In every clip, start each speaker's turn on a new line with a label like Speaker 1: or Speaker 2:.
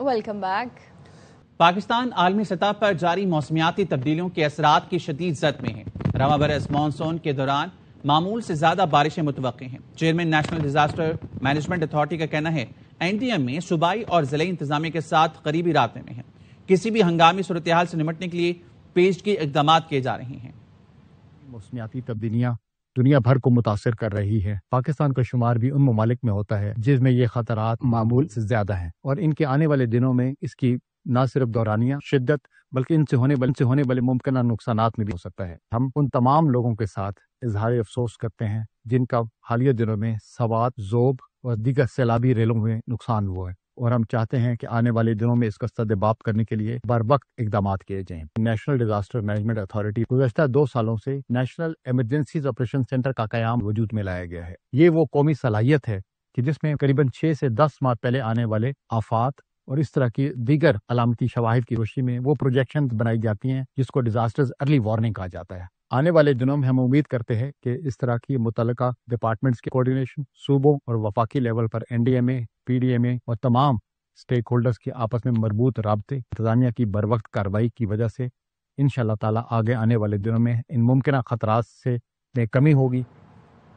Speaker 1: Welcome back.
Speaker 2: Pakistan عالمی سطح پر جاری موسمیاتی تبدیلیوں کے اثرات کی شدید زد میں ہے۔ رواں برس مانسون کے دوران معمول سے زیادہ بارشیں متوقع ہیں۔ Chairman national disaster management authority کا کہنا ہے NDM میں صوبائی اور ضلعی انتظامیہ کے ساتھ قریبی رابطے میں ہے۔ کسی بھی ہنگامی صورتحال سے نمٹنے کے لیے پیشگی اقدامات کیے جا رہے ہیں۔
Speaker 3: موسمیاتی تبدیلیاں دنیا بھر کو متاثر کر رہی ہے۔ پاکستان کا شمار بھی ان ممالک میں ہوتا ہے جس میں یہ خطرات معمول سے زیادہ ہیں، اور ان کے آنے والے دنوں میں اس کی نہ صرف دورانیہ شدت بلکہ ان سے ہونے والے ممکنہ نقصانات میں بھی ہو سکتا ہے۔ ہم ان تمام لوگوں کے ساتھ اظہار افسوس کرتے ہیں جن کا حالیہ دنوں میں سوات، ذوب اور دیگر سیلابی ریلوں میں نقصان ہوا ہے، اور ہم چاہتے ہیں کہ آنے والے دنوں میں اس کا سدباب کرنے کے لیے بر وقت اقدامات کیے جائیں۔ نیشنل ڈیزاسٹر مینجمنٹ اتھارٹی گزشتہ 2 سالوں سے نیشنل ایمرجنسیز آپریشن سینٹر کا قیام وجود میں لایا گیا ہے۔ یہ وہ قومی صلاحیت ہے کہ جس میں قریباً 6 سے 10 ماہ پہلے آنے والے آفات اور اس طرح کی دیگر علامتی شواہد کی روشنی میں وہ پروجیکشن بنائی جاتی ہیں جس کو ڈیزاسٹرز ارلی وارننگ کہا جاتا ہے۔ آنے والے دنوں میں ہم امید کرتے ہیں کہ اس طرح کی متعلقہ ڈپارٹمنٹس کے کوارڈینیشن صوبوں اور وفاقی لیول پر NDMA، PDMA اور تمام اسٹیک ہولڈرز کے آپس میں مربوط رابطے، انتظامیہ کی بر وقت کارروائی کی وجہ سے انشاءاللہ تعالی آگے آنے والے دنوں میں ان ممکنہ خطرات سے کمی ہوگی۔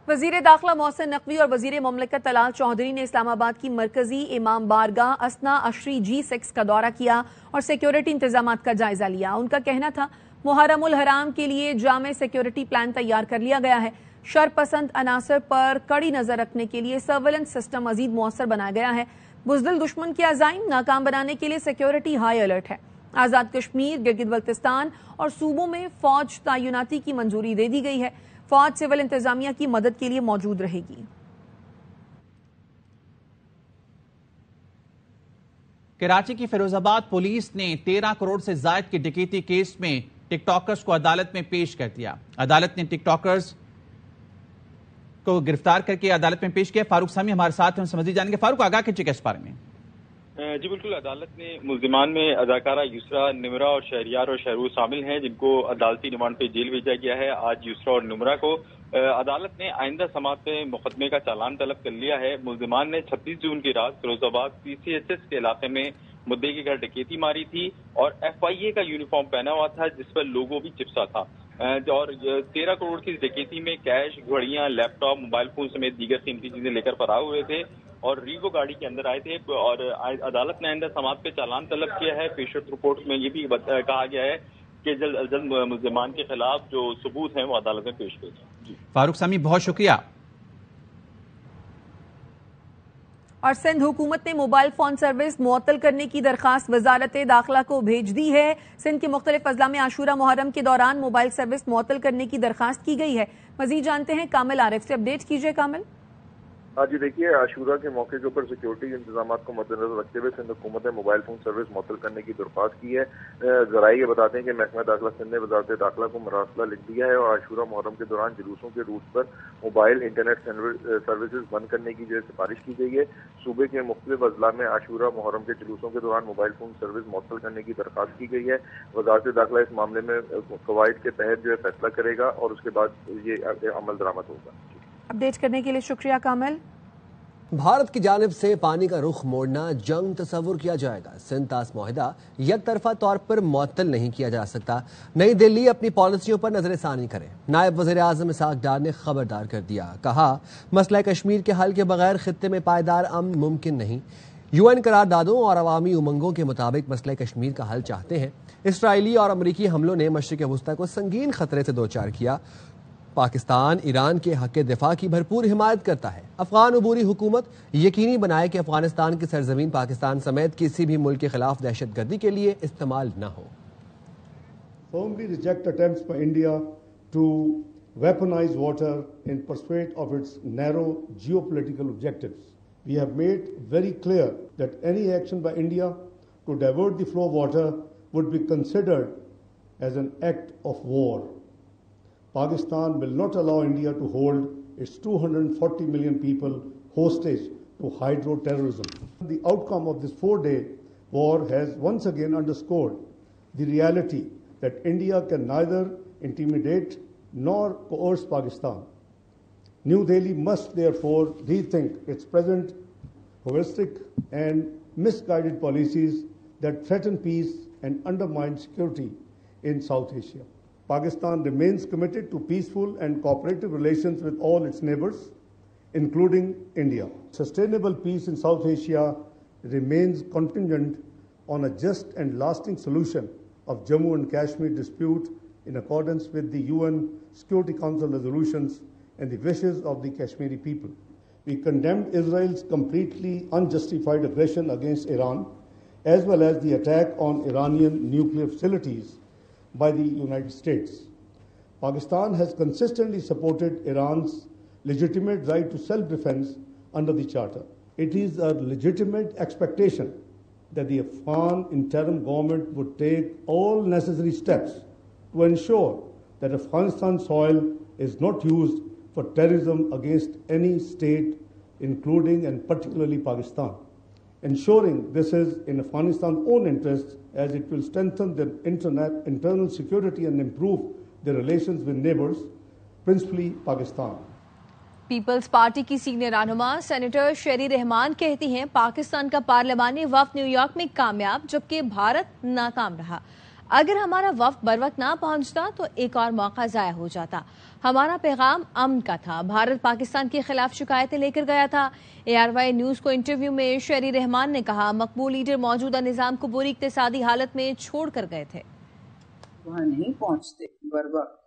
Speaker 4: وزیر داخلہ محسن نقوی اور وزیر مملکت طلال چودھری نے اسلام آباد کی مرکزی امام بارگاہ اسنا عشری G6 کا دورہ کیا اور سیکیورٹی انتظامات کا جائزہ لیا۔ ان کا کہنا تھا محرم الحرام کے لیے جامع سیکیورٹی پلان تیار کر لیا گیا ہے۔ شر پسند عناصر پر کڑی نظر رکھنے کے لیے سرویلنس سسٹم مزید مؤثر بنایا گیا ہے۔ بزدل دشمن کے عزائم ناکام بنانے کے لیے سیکیورٹی ہائی الرٹ ہے۔ آزاد کشمیر، گلگت بلتستان اور صوبوں میں فوج تعیناتی کی منظوری دے دی گئی ہے۔ فوج سول انتظامیہ کی مدد کے لیے موجود رہے گی۔
Speaker 2: کراچی کی فیروز آباد پولیس نے 13 کروڑ سے زائد کے ڈکیتی کیس میں ٹک ٹاکرز کو عدالت میں پیش کر دیا۔ عدالت نے ٹک ٹاکرز کو گرفتار کر کے عدالت میں پیش کیا۔ فاروق سامی ہمارے ساتھ ہیں، ان سے مزید جانیں گے۔ فاروق، آگاہ کیجیے اس بارے میں۔
Speaker 5: جی بالکل، عدالت نے ملزمان میں اداکارہ یسرا، نمرہ اور شہریار اور شہروز شامل ہیں جن کو عدالتی ریمانڈ پہ جیل بھیجا گیا ہے۔ آج یسرا اور نمرہ کو عدالت نے آئندہ سماعت میں مقدمے کا چالان طلب کر لیا ہے۔ ملزمان نے 36 جون کی رات فیروز آباد PCHS کے علاقے میں مدعے کے گھر ڈکیتی ماری تھی اور FIA کا یونیفارم پہنا ہوا تھا جس پر لوگو بھی چپسا تھا، اور 13 کروڑ کی ڈکیتی میں کیش، گھڑیاں، لیپ ٹاپ، موبائل فون سمیت دیگر قیمتی چیزیں لے کر فرار ہوئے تھے اور ریگو گاڑی کے اندر آئے تھے، اور عدالت نے آئندہ سماعت پہ چالان طلب کیا ہے۔ پیشرفت رپورٹ میں یہ بھی کہا گیا ہے کہ جلد از جلد ملزمان کے خلاف جو ثبوت ہیں وہ عدالت میں پیش کیے جائیں۔
Speaker 2: فاروق سامی، بہت شکریہ۔
Speaker 4: اور سندھ حکومت نے موبائل فون سروس معطل کرنے کی درخواست وزارت داخلہ کو بھیج دی ہے۔ سندھ کے مختلف اضلاع میں عاشورہ محرم کے دوران موبائل سروس معطل کرنے کی درخواست کی گئی ہے۔ مزید جانتے ہیں کامل عارف سے، اپڈیٹ کیجیے کامل۔
Speaker 6: جی دیکھیے، عاشورہ کے موقع کے اوپر سیکیورٹی انتظامات کو مد نظر رکھتے ہوئے سندھ حکومت نے موبائل فون سروس معطل کرنے کی درخواست کی ہے۔ ذرائع یہ بتاتے ہیں کہ محکمہ داخلہ سندھ نے وزارت داخلہ کو مراسلہ لکھ دیا ہے اور عاشورہ محرم کے دوران جلوسوں کے روٹ پر موبائل انٹرنیٹ سروسز بند کرنے کی جو سفارش کی گئی ہے۔ صوبے کے مختلف اضلاع میں عاشورہ محرم کے جلوسوں کے دوران موبائل فون سروس معطل کرنے کی درخواست کی گئی ہے۔ وزارت داخلہ اس معاملے میں قواعد کے تحت جو ہے فیصلہ کرے گا اور اس کے بعد یہ عمل درآمد ہوگا۔
Speaker 4: اپڈیٹ کرنے کے لیے شکریہ کامل۔
Speaker 7: بھارت کی جانب سے پانی کا رخ موڑنا جنگ تصور کیا جائے گا۔ سندھ طاس معاہدہ یک طرفہ طور پر معطل نہیں کیا جا سکتا۔ نئی دلی اپنی پالیسیوں پر نظر ثانی کرے۔ نائب وزیر اعظم اسحاق ڈار نے خبردار کر دیا، کہا مسئلہ کشمیر کے حل کے بغیر خطے میں پائیدار امن ممکن نہیں۔ UN قراردادوں اور عوامی امنگوں کے مطابق مسئلہ کشمیر کا حل چاہتے ہیں۔ اسرائیلی اور امریکی حملوں نے مشرق وسطی کو سنگین خطرے سے دوچار کیا۔ پاکستان ایران کے حق دفاع کی بھرپور حمایت کرتا ہے۔ افغان عبوری حکومت یقینی بنائے کہ افغانستان کی سرزمین پاکستان سمیت کسی بھی ملک کے خلاف دہشت گردی کے لیے استعمال نہ ہو۔
Speaker 8: Firmly reject attempts by India to weaponize water in pursuit of its narrow geopolitical objectives. We have made very clear that any action by India to divert the flow of water would be considered as an act of war. Pakistan will not allow India to hold its 240 million people hostage to hydro-terrorism. The outcome of this 4-day war has once again underscored the reality that India can neither intimidate nor coerce Pakistan. New Delhi must therefore rethink its present heuristic and misguided policies that threaten peace and undermine security in South Asia. Pakistan remains committed to peaceful and cooperative relations with all its neighbors, including India. Sustainable peace in South Asia remains contingent on a just and lasting solution of Jammu and Kashmir dispute in accordance with the UN Security Council resolutions and the wishes of the Kashmiri people. We condemned Israel's completely unjustified aggression against Iran, as well as the attack on Iranian nuclear facilities by the United States. Pakistan has consistently supported Iran's legitimate right to self-defense under the Charter. It is a legitimate expectation that the Afghan interim government would take all necessary steps to ensure that Afghanistan soil is not used for terrorism against any state, including and particularly Pakistan. Ensuring this is in Afghanistan's own interest, as it will strengthen their internal security and improve their relations with neighbors, principally Pakistan.
Speaker 4: Peoples Party کی senior رہنما senator Sherry Rehman کہتی ہیں پاکستان کا پارلیمانی وفد new York میں کامیاب جبکہ بھارت ناکام رہا. اگر ہمارا وفد بروقت نہ پہنچتا تو ایک اور موقع ضائع ہو جاتا. ہمارا پیغام امن کا تھا. بھارت پاکستان کے خلاف شکایتیں لے کر گیا تھا. ARY نیوز کو انٹرویو میں شیری رحمان نے کہا مقبول لیڈر موجودہ نظام کو بری اقتصادی حالت میں چھوڑ کر گئے تھے.
Speaker 1: وہاں نہیں پہنچتے بروقت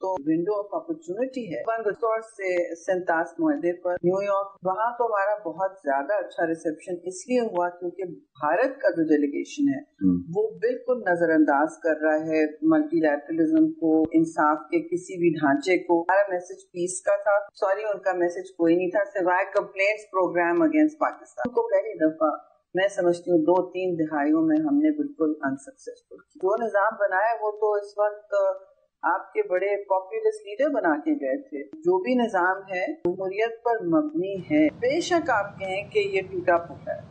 Speaker 1: تو ونڈو آف اپرچونٹی ہے. بند سے سنتاس معاہدے پر نیو یارک وہاں تو ہمارا بہت زیادہ اچھا ریسیپشن اس لیے ہوا کیونکہ بھارت کا جو ڈیلیگیشن ہے وہ بالکل نظر انداز کر رہا ہے ملٹی لیٹرلزم کو, انصاف کے کسی بھی ڈھانچے کو. ہمارا میسج پیس کا تھا, ان کا میسج کوئی نہیں تھا سوائے کمپلینٹس پروگرام اگینسٹ پاکستان کو. پہلی دفعہ میں سمجھتی ہوں 2-3 دہائیوں میں ہم نے بالکل انسکسیسفل جو نظام بنایا وہ تو اس وقت آپ کے بڑے پاپولس لیڈر بنا کے گئے تھے. جو بھی نظام ہے جمہوریت پر مبنی ہے. بے شک آپ کہیں کہ یہ ٹوٹا پھوٹا ہے.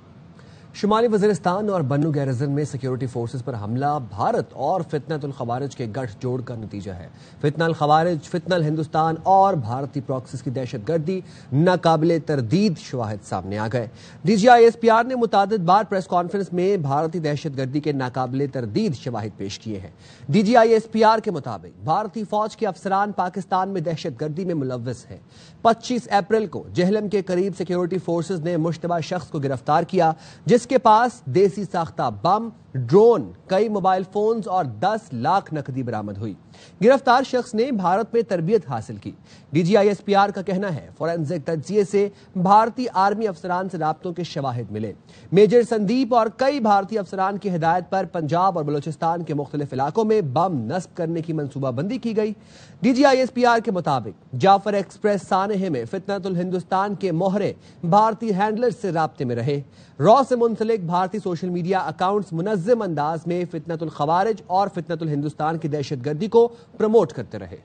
Speaker 7: شمالی وزیرستان اور بنو گیرزن میں سیکیورٹی فورسز پر حملہ بھارت اور فتنۃ الخوارج کے گٹھ جوڑ کا نتیجہ ہے. فتنہ الخوارج, فتنہ الہندوستان اور بھارتی پراکسیز کی دہشت گردی ناقابل تردید شواہد سامنے آ گئے. DGISPR نے متعدد بار پریس کانفرنس میں بھارتی دہشت گردی کے ناقابل تردید شواہد پیش کیے ہیں. DGISPR کے مطابق بھارتی فوج کے افسران پاکستان میں دہشت گردی میں ملوث ہیں. 25 اپریل کو جہلم کے قریب سیکیورٹی فورسز نے مشتبہ شخص کو گرفتار کیا جس کے پاس دیسی ساختہ بم, ڈرون, کئی موبائل فونز اور 10 لاکھ نقدی برآمد ہوئی. گرفتار شخص نے بھارت میں تربیت حاصل کی. DGISPR کا کہنا ہے فورینزک تجزیے سے بھارتی آرمی افسران سے رابطوں کے شواہد ملے. میجر سندیپ اور کئی بھارتی افسران کی ہدایت پر پنجاب اور بلوچستان کے مختلف علاقوں میں بم نصب کرنے کی منصوبہ بندی کی گئی. DGISPR کے مطابق جعفر ایکسپریس سانحے میں فتنۃ الہندوستان کے موہرے بھارتی ہینڈلر سے رابطے میں رہے. را سے منسلک بھارتی سوشل میڈیا اکاؤنٹس منظم انداز میں فتنۃ الخوارج اور فتنۃ الہندوستان کی دہشت گردی کو پروموٹ کرتے رہے.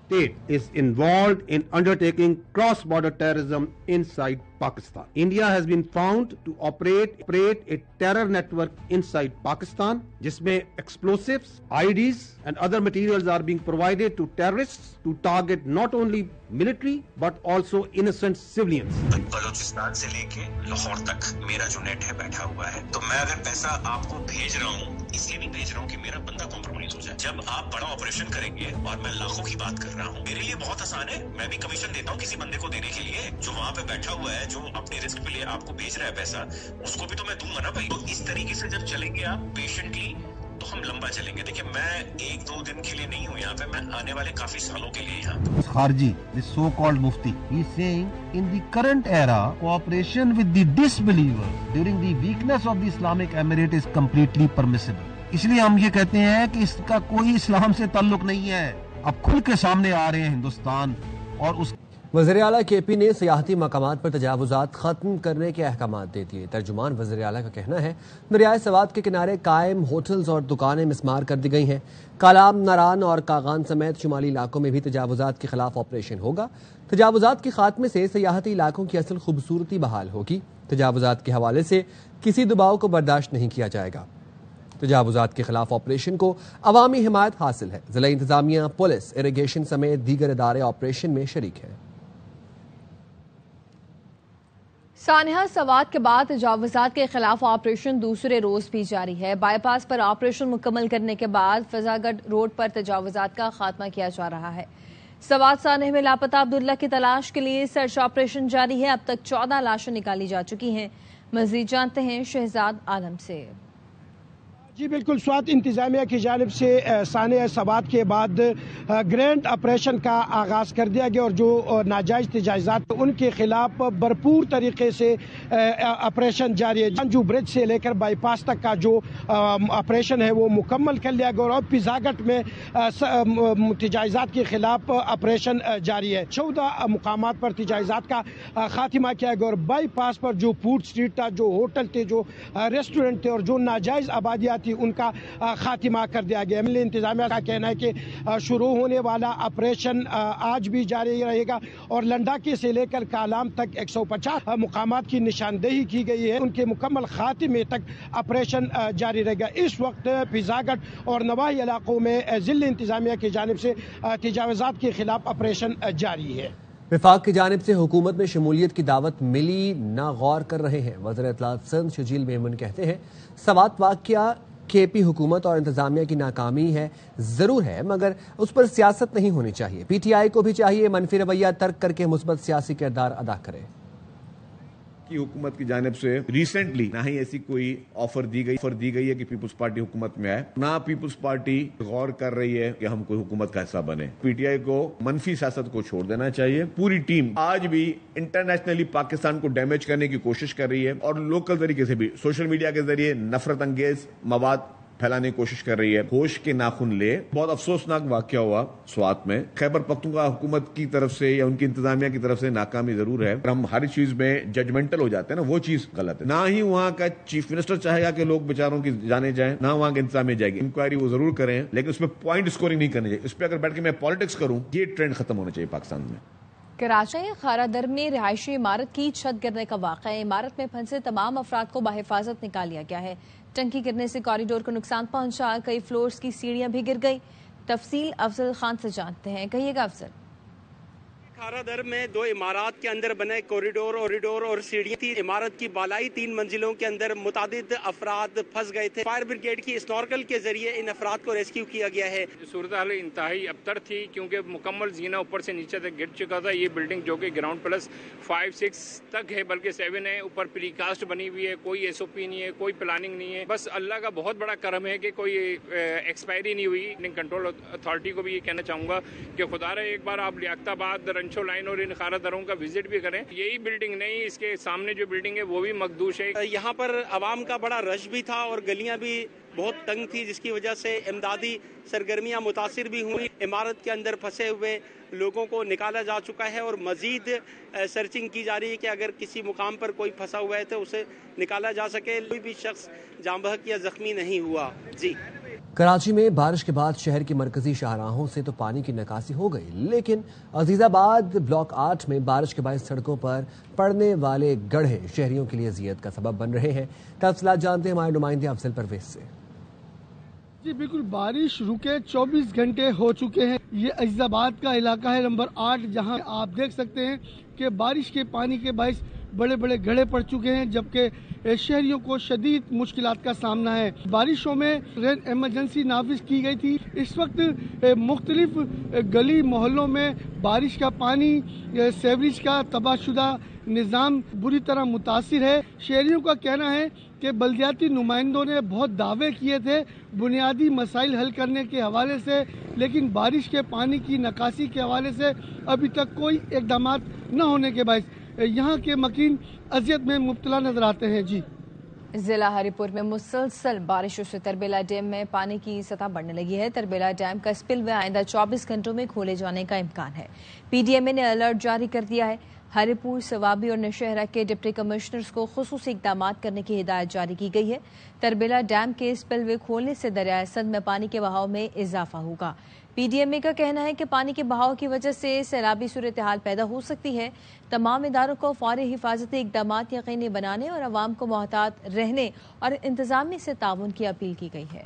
Speaker 9: State is involved in undertaking cross-border terrorism inside Pakistan. India has been found to operate a terror network inside Pakistan, jisme explosives, IEDs and other materials are being provided to terrorists to target not only military but also innocent civilians.
Speaker 10: Balochistan سے لے کے لاہور تک میرا جو net ہے بیٹھا ہوا ہے, تو میں اگر پیسہ آپ کو بھیج رہا ہوں اس لیے نہیں بھیج رہا ہوں کہ میرا بندہ کمپرومائز ہو جائے. جب آپ بڑا آپریشن کریں گے اور میں لاکھوں کی بات کر رہا ہوں, میرے لیے بہت آسان ہے, میں بھی کمیشن دیتا ہوں کسی بندے کو دینے کے لیے جو وہاں پہ بیٹھا ہوا ہے, جو اپنے رسک پہ لیے آپ کو بھیج رہا ہے پیسہ, اس کو بھی تو میں دوں گا نا بھائی. تو اس طریقے سے جب چلیں گے آپ پیشنٹلی تو ہم لمبا چلیں گے. دیکھیں میں 1-2 دن کے لیے نہیں ہوں یہاں پہ, میں آنے والے کافی سالوں کے لیے یہاں پہ.
Speaker 9: Kharji, the so-called Mufti, he is saying in the current era, cooperation with the disbelievers during the weakness of the Islamic Emirate is completely permissible. اس لیے ہم یہ کہتے ہیں کہ اس کا کوئی اسلام سے تعلق نہیں ہے. اب کھل کے سامنے آ رہے ہیں ہندوستان اور اس.
Speaker 7: وزیر اعلیٰ KP نے سیاحتی مقامات پر تجاوزات ختم کرنے کے احکامات دے دیے. ترجمان وزیر اعلیٰ کا کہنا ہے دریائے سوات کے کنارے قائم ہوٹلز اور دکانیں مسمار کر دی گئی ہیں. کالام, ناران اور کاغان سمیت شمالی علاقوں میں بھی تجاوزات کے خلاف آپریشن ہوگا. تجاوزات کے خاتمے سے سیاحتی علاقوں کی اصل خوبصورتی بحال ہوگی. تجاوزات کے حوالے سے کسی دباؤ کو برداشت نہیں کیا جائے گا. تجاوزات کے خلاف آپریشن کو عوامی حمایت حاصل ہے. ضلع انتظامیہ, پولیس, اریگیشن سمیت دیگر ادارے آپریشن میں شریک ہیں.
Speaker 4: سانحہ سوات کے بعد تجاوزات کے خلاف آپریشن دوسرے روز بھی جاری ہے۔ بائی پاس پر آپریشن مکمل کرنے کے بعد فضا گڑھ روڈ پر تجاوزات کا خاتمہ کیا جا رہا ہے۔ سوات سانحہ میں لاپتہ عبداللہ کی تلاش کے لیے سرچ آپریشن جاری ہے۔ اب تک 14 لاشیں نکالی جا چکی ہیں۔ مزید جانتے ہیں شہزاد عالم سے۔
Speaker 11: جی بالکل، سوات انتظامیہ کی جانب سے سانحہ سوات کے بعد گرینڈ آپریشن کا آغاز کر دیا گیا اور جو ناجائز تجاوزات ان کے خلاف بھرپور طریقے سے آپریشن جاری ہے۔ جانجو برج سے لے کر بائی پاس تک کا جو آپریشن ہے وہ مکمل کر لیا گیا اور فضا گڑھ میں تجاوزات کے خلاف آپریشن جاری ہے۔ 14 مقامات پر تجاوزات کا خاتمہ کیا گیا اور بائی پاس پر جو فوڈ اسٹریٹ تھا، جو ہوٹل تھے، جو ریسٹورنٹ تھے اور جو ناجائز آبادیات ان کا خاتمہ کر دیا گیا۔ عملی انتظامیہ کا کہنا ہے کہ شروع ہونے والا آپریشن آج بھی جاری رہے گا اور لنڈاکی سے لے کر کالام تک 150 مقامات کی نشاندہی کی گئی ہے۔ ان کے مکمل خاتمے تک آپریشن جاری رہے گا۔ اس وقت فضا گڑھ اور نواحی علاقوں میں ضلع انتظامیہ کی جانب سے تجاوزات کے خلاف آپریشن جاری ہے۔
Speaker 7: وفاق کی جانب سے حکومت میں شمولیت کی دعوت ملی، نہ غور کر رہے ہیں۔ وزیر اطلاعات سندھ شجیل میمن کہتے ہیں سوات واقعہ کے پی حکومت اور انتظامیہ کی ناکامی ہے، ضرور ہے، مگر اس پر سیاست نہیں ہونی چاہیے۔ پی ٹی آئی کو بھی چاہیے منفی رویہ ترک کر کے مثبت سیاسی کردار ادا کرے۔
Speaker 12: کی حکومت کی جانب سے ریسنٹلی نہ ہی ایسی کوئی آفر دی گئی ہے کہ پیپلز پارٹی حکومت میں آئے، نہ پیپلز پارٹی غور کر رہی ہے کہ ہم کوئی حکومت کا حصہ بنے۔ پی ٹی آئی کو منفی سیاست کو چھوڑ دینا چاہیے۔ پوری ٹیم آج بھی انٹرنیشنلی پاکستان کو ڈیمیج کرنے کی کوشش کر رہی ہے اور لوکل طریقے سے بھی سوشل میڈیا کے ذریعے نفرت انگیز مواد پھیلانے کی کوشش کر رہی ہے۔ ہوش کے ناخن لے۔ بہت افسوسناک واقعہ ہوا سوات میں۔ خیبر پختونخوا حکومت کی طرف سے یا ان کی انتظامیہ کی طرف سے ناکامی ضرور ہے۔ ہم ہر چیز میں ججمنٹل ہو جاتے ہیں نا، وہ چیز غلط ہے۔ نہ ہی وہاں کا چیف منسٹر چاہے گا کہ لوگ بیچاروں کی جانے جائیں، نہ وہاں کی انتظامیہ جائے گی۔ انکوائری وہ ضرور کریں لیکن اس میں پوائنٹ اسکورنگ نہیں کرنی چاہیے۔ اس پہ اگر بیٹھ کے میں پالیٹکس کروں، یہ ٹرینڈ ختم ہونا چاہیے پاکستان میں۔
Speaker 4: کراچی خارا در میں رہائشی عمارت کی چھت گرنے کا واقعہ ہے۔ عمارت میں پھنسے تمام افراد کو بحفاظت نکال لیا گیا ہے۔ ٹنکی گرنے سے کوریڈور کو نقصان پہنچا، کئی فلورز کی سیڑھیاں بھی گر گئی۔ تفصیل افضل خان سے جانتے ہیں، کہیے گا افضل۔
Speaker 13: خارا در میں 2 عمارات کے اندر بنے کوریڈور اور سیڑھیاں تھی۔ عمارت کی بالائی 3 منزلوں کے اندر متعدد افراد پھنس گئے تھے۔ فائر بریگیڈ کی اسنورکل کے ذریعے ان افراد کو ریسکیو کیا گیا ہے۔
Speaker 14: صورتحال انتہائی ابتر تھی کیونکہ مکمل زینہ اوپر سے نیچے تک گر چکا تھا۔ یہ بلڈنگ جو کہ گراؤنڈ پلس 5 6 تک ہے، بلکہ 7 ہے، اوپر پری کاسٹ بنی ہوئی ہے، کوئی ایس او پی نہیں ہے، کوئی پلاننگ نہیں ہے۔ بس اللہ کا بہت بڑا کرم ہے کہ کوئی ایکسپائری نہیں ہوئی۔ کنٹرول اتھارٹی کو بھی یہ کہنا چاہوں گا کہ خدا رہے ایک بار آپ لیاقت آباد رنچو لائن اور ان خارا دروں کا وزٹ بھی کریں۔ یہی بلڈنگ نہیں، اس کے سامنے جو بلڈنگ ہے وہ بھی مخدوش ہے۔
Speaker 13: یہاں پر عوام کا بڑا رش بھی تھا اور گلیاں بھی بہت تنگ تھی، جس کی وجہ سے امدادی سرگرمیاں متاثر بھی ہوئی۔ عمارت کے اندر پھنسے ہوئے لوگوں کو نکالا جا چکا ہے اور مزید سرچنگ کی جا رہی ہے کہ اگر کسی مقام پر کوئی پھنسا ہوا ہے تو اسے نکالا جا سکے۔ کوئی بھی شخص جاں بحق یا زخمی نہیں ہوا۔ جی
Speaker 7: کراچی میں بارش کے بعد شہر کی مرکزی شاہراہوں سے تو پانی کی نکاسی ہو گئی، لیکن عزیز آباد بلاک 8 میں بارش کے باعث سڑکوں پر پڑنے والے گڑھے شہریوں کے لیے اذیت کا سبب بن رہے ہیں۔ تفصیلات جانتے ہیں ہمارے نمائندے افضل پرویز سے۔
Speaker 11: جی بالکل، بارش رکے 24 گھنٹے ہو چکے ہیں۔ یہ عزیز آباد کا علاقہ ہے نمبر 8، جہاں آپ دیکھ سکتے ہیں کہ بارش کے پانی کے باعث بڑے بڑے گڑھے پڑ چکے ہیں، جبکہ شہریوں کو شدید مشکلات کا سامنا ہے۔ بارشوں میں رین ایمرجنسی نافذ کی گئی تھی۔ اس وقت مختلف گلی محلوں میں بارش کا پانی، سیوریج کا تباہ شدہ نظام بری طرح متاثر ہے۔ شہریوں کا کہنا ہے کہ بلدیاتی نمائندوں نے بہت دعوے کیے تھے بنیادی مسائل حل کرنے کے حوالے سے، لیکن بارش کے پانی کی نکاسی کے حوالے سے ابھی تک کوئی اقدامات نہ ہونے کے باعث یہاں کے مکین اذیت میں مبتلا نظر آتے ہیں۔ جی
Speaker 4: ضلع ہری پور میں مسلسل بارشوں سے تربیلا ڈیم میں پانی کی سطح بڑھنے لگی ہے۔ تربیلا ڈیم کا اسپل وے آئندہ 24 گھنٹوں میں کھولے جانے کا امکان ہے۔ پی ڈی ایم اے نے الرٹ جاری کر دیا ہے۔ ہری پور، سوابی اور نوشہرہ کے ڈپٹی کمشنرز کو خصوصی اقدامات کرنے کی ہدایت جاری کی گئی ہے۔ تربیلا ڈیم کے اسپل وے کھولنے سے دریائے سندھ میں پانی کے بہاؤ میں اضافہ ہوگا۔ پی ڈی ایم اے کا کہنا ہے کہ پانی کے بہاؤ کی وجہ سے سیلابی صورتحال پیدا ہو سکتی ہے۔ تمام اداروں کو فوری حفاظتی اقدامات یقینی بنانے اور عوام کو محتاط رہنے اور انتظامیہ سے تعاون کی اپیل کی گئی ہے۔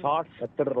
Speaker 15: 60-70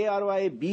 Speaker 16: ARYB